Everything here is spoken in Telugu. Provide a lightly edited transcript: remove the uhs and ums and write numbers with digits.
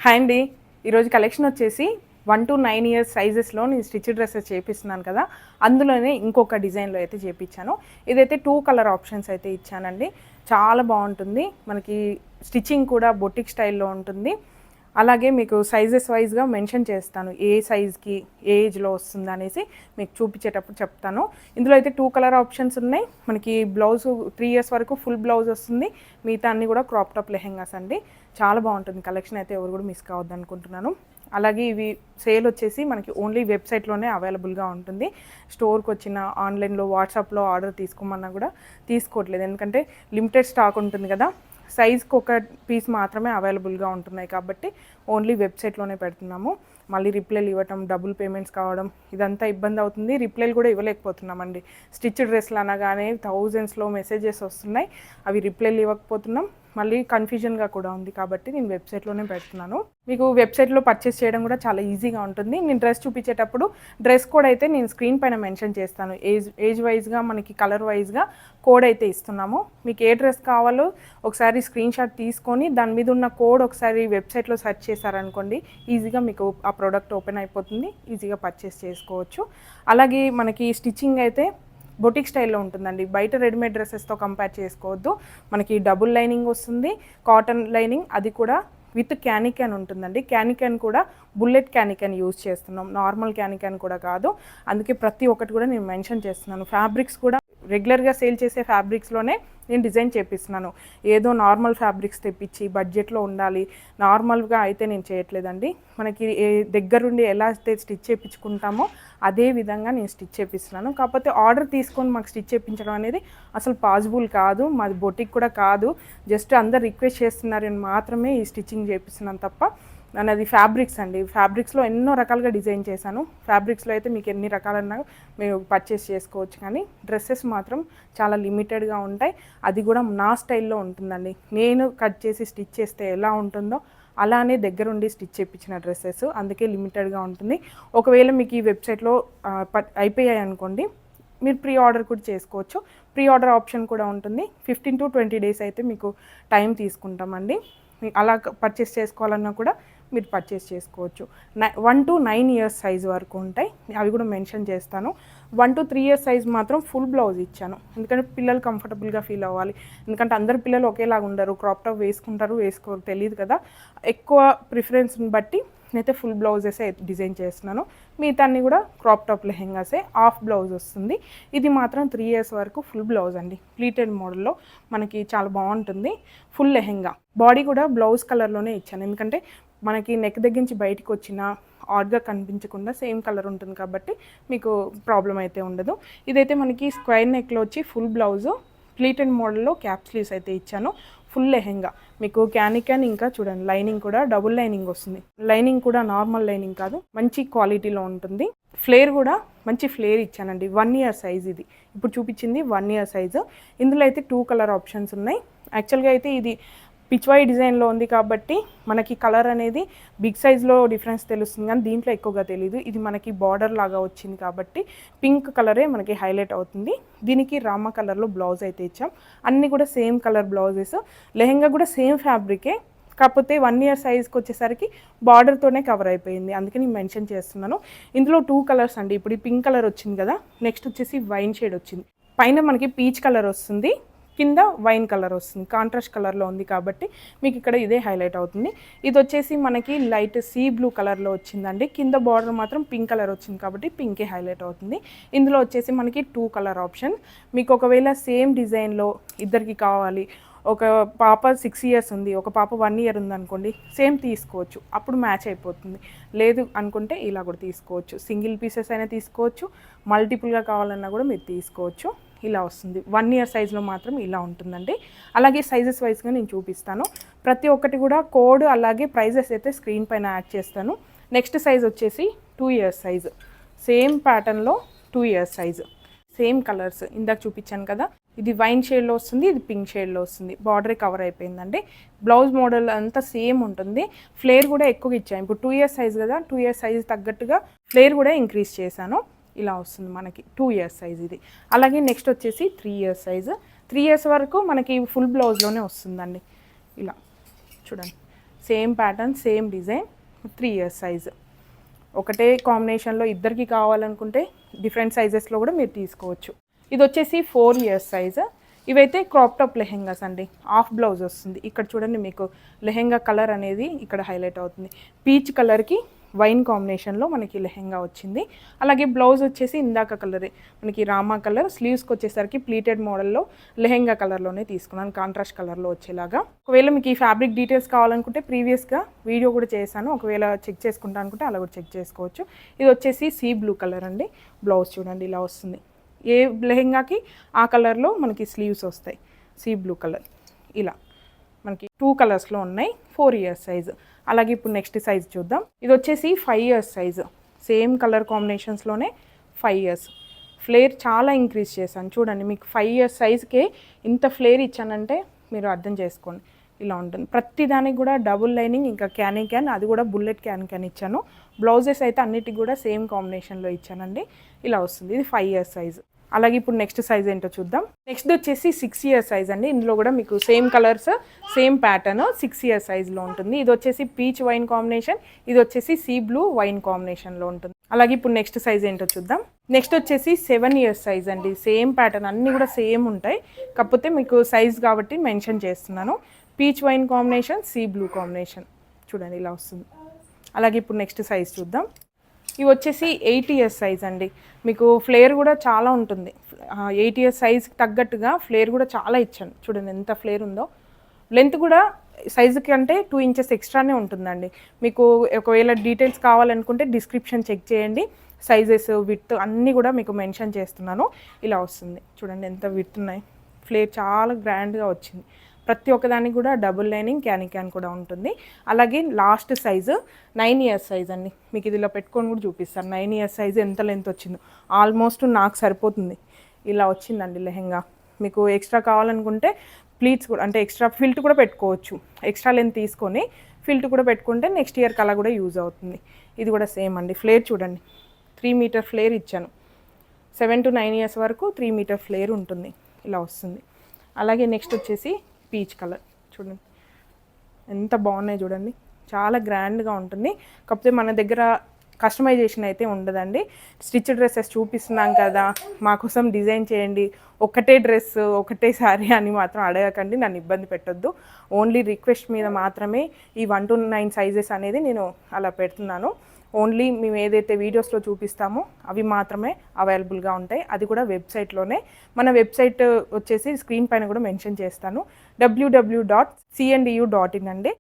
హాయ్ అండి. ఈరోజు కలెక్షన్ వచ్చేసి 1 to 9 ఇయర్స్ సైజెస్లో నేను స్టిచ్ డ్రెస్సెస్ చేపిస్తున్నాను కదా, అందులోనే ఇంకొక డిజైన్లో అయితే చేపించాను. ఇదైతే 2 కలర్ ఆప్షన్స్ అయితే ఇచ్చానండి. చాలా బాగుంటుంది. మనకి స్టిచ్చింగ్ కూడా బొటిక్ స్టైల్లో ఉంటుంది. అలాగే మీకు సైజెస్ వైజ్గా మెన్షన్ చేస్తాను, ఏ సైజ్కి ఏ ఏజ్లో వస్తుంది అనేసి మీకు చూపించేటప్పుడు చెప్తాను. ఇందులో అయితే 2 కలర్ ఆప్షన్స్ ఉన్నాయి. మనకి బ్లౌజ్ 3 ఇయర్స్ వరకు ఫుల్ బ్లౌజ్ వస్తుంది. మిగతా అన్ని కూడా క్రాప్ టాప్ లెహెంగాస్ అండి. చాలా బాగుంటుంది కలెక్షన్, అయితే ఎవరు కూడా మిస్ కావద్దు అనుకుంటున్నాను. అలాగే ఇవి సేల్ వచ్చేసి మనకి ఓన్లీ వెబ్సైట్లోనే అవైలబుల్గా ఉంటుంది. స్టోర్కి వచ్చిన ఆన్లైన్లో వాట్సాప్లో ఆర్డర్ తీసుకోమన్నా కూడా తీసుకోవట్లేదు, ఎందుకంటే లిమిటెడ్ స్టాక్ ఉంటుంది కదా. సైజ్కి ఒక పీస్ మాత్రమే అవైలబుల్గా ఉంటున్నాయి కాబట్టి ఓన్లీ వెబ్సైట్లోనే పెడుతున్నాము. మళ్ళీ రిప్లైలు ఇవ్వటం, డబుల్ పేమెంట్స్ కావడం, ఇదంతా ఇబ్బంది అవుతుంది. రిప్లైలు కూడా ఇవ్వలేకపోతున్నామండి. స్టిచ్ డ్రెస్లు అనగానే థౌజండ్స్లో మెసేజెస్ వస్తున్నాయి, అవి రిప్లైలు ఇవ్వకపోతున్నాం. మళ్ళీ కన్ఫ్యూజన్గా కూడా ఉంది కాబట్టి నేను వెబ్సైట్లోనే పెడుతున్నాను. మీకు వెబ్సైట్లో పర్చేస్ చేయడం కూడా చాలా ఈజీగా ఉంటుంది. నేను డ్రెస్ చూపించేటప్పుడు డ్రెస్ కోడ్ అయితే నేను స్క్రీన్ పైన మెన్షన్ చేస్తాను. ఏజ్ వైజ్గా మనకి కలర్ వైజ్గా కోడ్ అయితే ఇస్తున్నాము. మీకు ఏ డ్రెస్ కావాలో ఒకసారి స్క్రీన్ షాట్ తీసుకొని దాని మీద ఉన్న కోడ్ ఒకసారి వెబ్సైట్లో సెర్చ్ చేశారనుకోండి, ఈజీగా మీకు ఆ ప్రోడక్ట్ ఓపెన్ అయిపోతుంది, ఈజీగా పర్చేస్ చేసుకోవచ్చు. అలాగే మనకి స్టిచ్చింగ్ అయితే బొటిక్ స్టైల్లో ఉంటుందండి. బయట రెడీమేడ్ డ్రెస్సెస్తో కంపేర్ చేసుకోవద్దు. మనకి డబుల్ లైనింగ్ వస్తుంది, కాటన్ లైనింగ్, అది కూడా విత్ క్యానిక్యాన్ ఉంటుందండి. క్యానిక్యాన్ కూడా బుల్లెట్ క్యానిక్యాన్ యూజ్ చేస్తున్నాం, నార్మల్ క్యానిక్యాన్ కూడా కాదు. అందుకే ప్రతి ఒక్కటి కూడా నేను మెన్షన్ చేస్తున్నాను. ఫ్యాబ్రిక్స్ కూడా రెగ్యులర్గా సేల్ చేసే ఫ్యాబ్రిక్స్లోనే నేను డిజైన్ చేపిస్తున్నాను. ఏదో నార్మల్ ఫ్యాబ్రిక్స్ తెప్పించి బడ్జెట్లో ఉండాలి నార్మల్గా అయితే నేను చేయట్లేదండి. మనకి దగ్గరుండి ఎలా అయితే స్టిచ్ చేయించుకుంటామో అదే విధంగా నేను స్టిచ్ చేపిస్తున్నాను. కాకపోతే ఆర్డర్ తీసుకొని మాకు స్టిచ్ చేయించడం అనేది అసలు పాసిబుల్ కాదు. మాది బొటిక్ కూడా కాదు, జస్ట్ అందరు రిక్వెస్ట్ చేస్తున్నారని మాత్రమే ఈ స్టిచ్చింగ్ చేపిస్తున్నాను తప్ప అది ఫ్యాబ్రిక్స్ అండి. ఫ్యాబ్రిక్స్లో ఎన్నో రకాలుగా డిజైన్ చేశాను. ఫ్యాబ్రిక్స్లో అయితే మీకు ఎన్ని రకాలన్నా మీరు పర్చేస్ చేసుకోవచ్చు, కానీ డ్రెస్సెస్ మాత్రం చాలా లిమిటెడ్గా ఉంటాయి. అది కూడా నా స్టైల్లో ఉంటుందండి. నేను కట్ చేసి స్టిచ్ చేస్తే ఎలా ఉంటుందో అలానే దగ్గరుండి స్టిచ్ చేయించిన డ్రెస్సెస్, అందుకే లిమిటెడ్గా ఉంటుంది. ఒకవేళ మీకు ఈ వెబ్సైట్లో అయిపోయాయి అనుకోండి, మీరు ప్రీ ఆర్డర్ కూడా చేసుకోవచ్చు. ప్రీ ఆర్డర్ ఆప్షన్ కూడా ఉంటుంది. 15 to 20 డేస్ అయితే మీకు టైం తీసుకుంటామండి. అలా పర్చేస్ చేసుకోవాలన్నా కూడా మీరు పర్చేస్ చేసుకోవచ్చు. 1 to 9 ఇయర్స్ సైజ్ వరకు ఉంటాయి, అవి కూడా మెన్షన్ చేస్తాను. 1 to 3 ఇయర్స్ సైజ్ మాత్రం ఫుల్ బ్లౌజ్ ఇచ్చాను, ఎందుకంటే పిల్లలు కంఫర్టబుల్గా ఫీల్ అవ్వాలి. ఎందుకంటే అందరు పిల్లలు ఒకేలాగా ఉండరు, క్రాప్ టాప్ వేసుకుంటారు వేసుకోరు తెలియదు కదా. ఎక్కువ ప్రిఫరెన్స్ని బట్టి నేనైతే ఫుల్ బ్లౌజెసే డిజైన్ చేస్తున్నాను. మిగతా అన్ని కూడా క్రాప్ టాప్ లెహెంగాసే. హాఫ్ బ్లౌజ్ వస్తుంది. ఇది మాత్రం 3 ఇయర్స్ వరకు ఫుల్ బ్లౌజ్ అండి. ప్లీటెడ్ మోడల్లో మనకి చాలా బాగుంటుంది. ఫుల్ లెహెంగా బాడీ కూడా బ్లౌజ్ కలర్లోనే ఇచ్చాను, ఎందుకంటే మనకి నెక్ దగ్గర నుంచి బయటకు వచ్చిన ఆడ్గా కనిపించకుండా సేమ్ కలర్ ఉంటుంది కాబట్టి మీకు ప్రాబ్లం అయితే ఉండదు. ఇదైతే మనకి స్క్వేర్ నెక్లో వచ్చి ఫుల్ బ్లౌజు, ప్లీటెడ్ మోడల్లో క్యాప్ స్లీవ్స్ అయితే ఇచ్చాను. ఫుల్ లెహెంగా మీకు క్యానిక్యాన్, ఇంకా చూడండి లైనింగ్ కూడా డబుల్ లైనింగ్ వస్తుంది. లైనింగ్ కూడా నార్మల్ లైనింగ్ కాదు, మంచి క్వాలిటీలో ఉంటుంది. ఫ్లేర్ కూడా మంచి ఫ్లేర్ ఇచ్చానండి. 1 ఇయర్ సైజ్ ఇది. ఇప్పుడు చూపించింది 1 ఇయర్ సైజు. ఇందులో అయితే 2 కలర్ ఆప్షన్స్ ఉన్నాయి. యాక్చువల్గా అయితే ఇది పిచ్వాయి డిజైన్లో ఉంది కాబట్టి మనకి కలర్ అనేది బిగ్ సైజ్లో డిఫరెన్స్ తెలుస్తుంది, కానీ దీంట్లో ఎక్కువగా తెలీదు. ఇది మనకి బార్డర్ లాగా వచ్చింది కాబట్టి పింక్ కలరే మనకి హైలైట్ అవుతుంది. దీనికి రామ కలర్లో బ్లౌజ్ అయితే ఇచ్చాం. అన్నీ కూడా సేమ్ కలర్ బ్లౌజెస్. లెహెంగా కూడా సేమ్ ఫ్యాబ్రికే, కాకపోతే 1 ఇయర్ సైజ్కి వచ్చేసరికి బార్డర్తోనే కవర్ అయిపోయింది, అందుకే నేను మెన్షన్ చేస్తున్నాను. ఇందులో 2 కలర్స్ అండి. ఇప్పుడు ఈ పింక్ కలర్ వచ్చింది కదా, నెక్స్ట్ వచ్చేసి వైన్ షేడ్ వచ్చింది. పైన మనకి పీచ్ కలర్ వస్తుంది, కింద వైన్ కలర్ వస్తుంది. కాంట్రాస్ట్ కలర్లో ఉంది కాబట్టి మీకు ఇక్కడ ఇదే హైలైట్ అవుతుంది. ఇది వచ్చేసి మనకి లైట్ సీ బ్లూ కలర్లో వచ్చిందండి. కింద బార్డర్ మాత్రం పింక్ కలర్ వచ్చింది కాబట్టి పింకే హైలైట్ అవుతుంది. ఇందులో వచ్చేసి మనకి 2 కలర్ ఆప్షన్. మీకు ఒకవేళ సేమ్ డిజైన్లో ఇద్దరికి కావాలి, ఒక పాప 6 ఇయర్స్ ఉంది, ఒక పాప 1 ఇయర్ ఉంది అనుకోండి, సేమ్ తీసుకోవచ్చు, అప్పుడు మ్యాచ్ అయిపోతుంది. లేదు అనుకుంటే ఇలా కూడా తీసుకోవచ్చు. సింగిల్ పీసెస్ అయినా తీసుకోవచ్చు, మల్టిపుల్గా కావాలన్నా కూడా మీరు తీసుకోవచ్చు. ఇలా వస్తుంది. 1 ఇయర్ సైజులో మాత్రం ఇలా ఉంటుందండి. అలాగే సైజెస్ వైజ్గా నేను చూపిస్తాను. ప్రతి ఒక్కటి కూడా కోడ్ అలాగే ప్రైజెస్ అయితే స్క్రీన్ పైన యాడ్ చేస్తాను. నెక్స్ట్ సైజ్ వచ్చేసి 2 ఇయర్స్ సైజు. సేమ్ ప్యాటర్న్లో 2 ఇయర్స్ సైజు, సేమ్ కలర్స్ ఇందాక చూపించాను కదా. ఇది వైన్ షేడ్లో వస్తుంది, ఇది పింక్ షేడ్లో వస్తుంది. బార్డరే కవర్ అయిపోయిందండి. బ్లౌజ్ మోడల్ అంతా సేమ్ ఉంటుంది. ఫ్లేర్ కూడా ఎక్కువగా ఇచ్చాను. ఇప్పుడు 2 ఇయర్స్ సైజ్ కదా, 2 ఇయర్స్ సైజ్ తగ్గట్టుగా ఫ్లేర్ కూడా ఇంక్రీజ్ చేశాను. ఇలా వస్తుంది మనకి 2 ఇయర్స్ సైజ్ ఇది. అలాగే నెక్స్ట్ వచ్చేసి 3 ఇయర్స్ సైజు. 3 ఇయర్స్ వరకు మనకి ఫుల్ బ్లౌజ్లోనే వస్తుందండి. ఇలా చూడండి, same pattern same design 3 years size. ఒకటే కాంబినేషన్లో ఇద్దరికి కావాలనుకుంటే డిఫరెంట్ సైజెస్లో కూడా మీరు తీసుకోవచ్చు. ఇది వచ్చేసి 4 ఇయర్స్ సైజ్. ఇవైతే క్రాప్ టాప్ లెహెంగాస్ అండి. హాఫ్ బ్లౌజ్ వస్తుంది. ఇక్కడ చూడండి మీకు లెహెంగా కలర్ అనేది ఇక్కడ హైలైట్ అవుతుంది. పీచ్ కలర్కి వైన్ కాంబినేషన్లో మనకి లెహెంగా వచ్చింది. అలాగే బ్లౌజ్ వచ్చేసి ఇందాక కలరే మనకి రామా కలర్. స్లీవ్స్కి వచ్చేసరికి ప్లీటెడ్ మోడల్లో లెహెంగా కలర్లోనే తీసుకున్నాను, కాంట్రాస్ట్ కలర్లో వచ్చేలాగా. ఒకవేళ మీకు ఈ ఫ్యాబ్రిక్ డీటెయిల్స్ కావాలనుకుంటే ప్రీవియస్గా వీడియో కూడా చేశాను, ఒకవేళ చెక్ చేసుకుంటా అనుకుంటే అలా కూడా చెక్ చేసుకోవచ్చు. ఇది వచ్చేసి సీ బ్లూ కలర్ అండి. బ్లౌజ్ చూడండి ఇలా వస్తుంది. ఏ లెహెంగాకి ఆ కలర్లో మనకి స్లీవ్స్ వస్తాయి. సీ బ్లూ కలర్ ఇలా మనకి 2 కలర్స్లో ఉన్నాయి. 4 ఇయర్స్ సైజు. అలాగే ఇప్పుడు నెక్స్ట్ సైజ్ చూద్దాం. ఇది వచ్చేసి 5 ఇయర్స్ సైజు. సేమ్ కలర్ కాంబినేషన్స్లోనే 5 ఇయర్స్. ఫ్లేర్ చాలా ఇంక్రీజ్ చేశాను చూడండి. మీకు 5 ఇయర్స్ సైజ్కే ఇంత ఫ్లేర్ ఇచ్చానంటే మీరు అర్థం చేసుకోండి. ఇలా ఉంటుంది. ప్రతి దానికి కూడా డబుల్ లైనింగ్, ఇంకా క్యాన్ అది కూడా బుల్లెట్ క్యాన్ ఇచ్చాను. బ్లౌజెస్ అయితే అన్నిటికి కూడా సేమ్ కాంబినేషన్లో ఇచ్చానండి. ఇలా వస్తుంది. ఇది 5 ఇయర్స్ సైజు. అలాగే ఇప్పుడు నెక్స్ట్ సైజ్ ఏంటో చూద్దాం. నెక్స్ట్ వచ్చేసి 6 ఇయర్స్ సైజ్ అండి. ఇందులో కూడా మీకు same colours same pattern 6 years సైజ్లో ఉంటుంది. ఇది వచ్చేసి పీచ్ వైన్ కాంబినేషన్, ఇది వచ్చేసి సీ బ్లూ వైన్ కాంబినేషన్లో ఉంటుంది. అలాగే ఇప్పుడు నెక్స్ట్ సైజ్ ఏంటో చూద్దాం. నెక్స్ట్ వచ్చేసి 7 ఇయర్స్ సైజ్ అండి. సేమ్ ప్యాటర్న్ అన్నీ కూడా సేమ్ ఉంటాయి, కాకపోతే మీకు సైజ్ కాబట్టి మెన్షన్ చేస్తున్నాను. Peach wine combination, sea blue combination చూడండి ఇలా వస్తుంది. అలాగే ఇప్పుడు నెక్స్ట్ సైజ్ చూద్దాం. ఇవి వచ్చేసి 8 ఇయర్స్ సైజ్ అండి. మీకు ఫ్లేర్ కూడా చాలా ఉంటుంది. 8 ఇయర్స్ సైజ్కి తగ్గట్టుగా ఫ్లేర్ కూడా చాలా ఇచ్చాను చూడండి ఎంత ఫ్లేర్ ఉందో. లెంత్ కూడా సైజు కంటే 2 ఇంచెస్ ఎక్స్ట్రానే ఉంటుందండి. మీకు ఒకవేళ డీటెయిల్స్ కావాలనుకుంటే డిస్క్రిప్షన్ చెక్ చేయండి. సైజెస్ విడ్త్ అన్నీ కూడా మీకు మెన్షన్ చేస్తున్నాను. ఇలా వస్తుంది చూడండి ఎంత విడ్త్ ఉన్నాయి. ఫ్లేర్ చాలా గ్రాండ్గా వచ్చింది. ప్రతి ఒక్కదానికి కూడా డబుల్ లైనింగ్ క్యాన్ కూడా ఉంటుంది. అలాగే లాస్ట్ సైజు 9 ఇయర్స్ సైజ్ అండి. మీకు ఇదిలో పెట్టుకొని కూడా చూపిస్తాను 9 ఇయర్స్ సైజు ఎంత లెంత్ వచ్చిందో. ఆల్మోస్ట్ నాకు సరిపోతుంది. ఇలా వచ్చిందండి లెహెంగా. మీకు ఎక్స్ట్రా కావాలనుకుంటే ప్లీట్స్ కూడా అంటే ఎక్స్ట్రా ఫిల్ట్ కూడా పెట్టుకోవచ్చు. ఎక్స్ట్రా లెంత్ తీసుకొని ఫిల్ట్ కూడా పెట్టుకుంటే నెక్స్ట్ ఇయర్కి అలా కూడా యూజ్ అవుతుంది. ఇది కూడా సేమ్ అండి. ఫ్లేర్ చూడండి 3 మీటర్ ఫ్లేర్ ఇచ్చాను. 7 to 9 ఇయర్స్ వరకు 3 మీటర్ ఫ్లేర్ ఉంటుంది. ఇలా వస్తుంది. అలాగే నెక్స్ట్ వచ్చేసి పీచ్ కలర్ చూడండి ఎంత బాగున్నాయి చూడండి. చాలా గ్రాండ్గా ఉంటుంది, కాకపోతే మన దగ్గర కస్టమైజేషన్ అయితే ఉండదండి. స్టిచ్ డ్రెస్సెస్ చూపిస్తున్నాం కదా, మా కోసం డిజైన్ చేయండి, ఒకటే డ్రెస్ ఒకటే శారీ అని మాత్రం అడగకండి, నన్ను ఇబ్బంది పెట్టొద్దు. ఓన్లీ రిక్వెస్ట్ మీద మాత్రమే ఈ 1 to 9 సైజెస్ అనేది నేను అలా పెడుతున్నాను. ఓన్లీ మేము ఏదైతే వీడియోస్లో చూపిస్తామో అవి మాత్రమే అవైలబుల్గా ఉంటాయి. అది కూడా వెబ్సైట్లోనే. మన వెబ్సైట్ వచ్చేసి స్క్రీన్ పైన కూడా మెన్షన్ చేస్తాను, www.cndu.in అండి.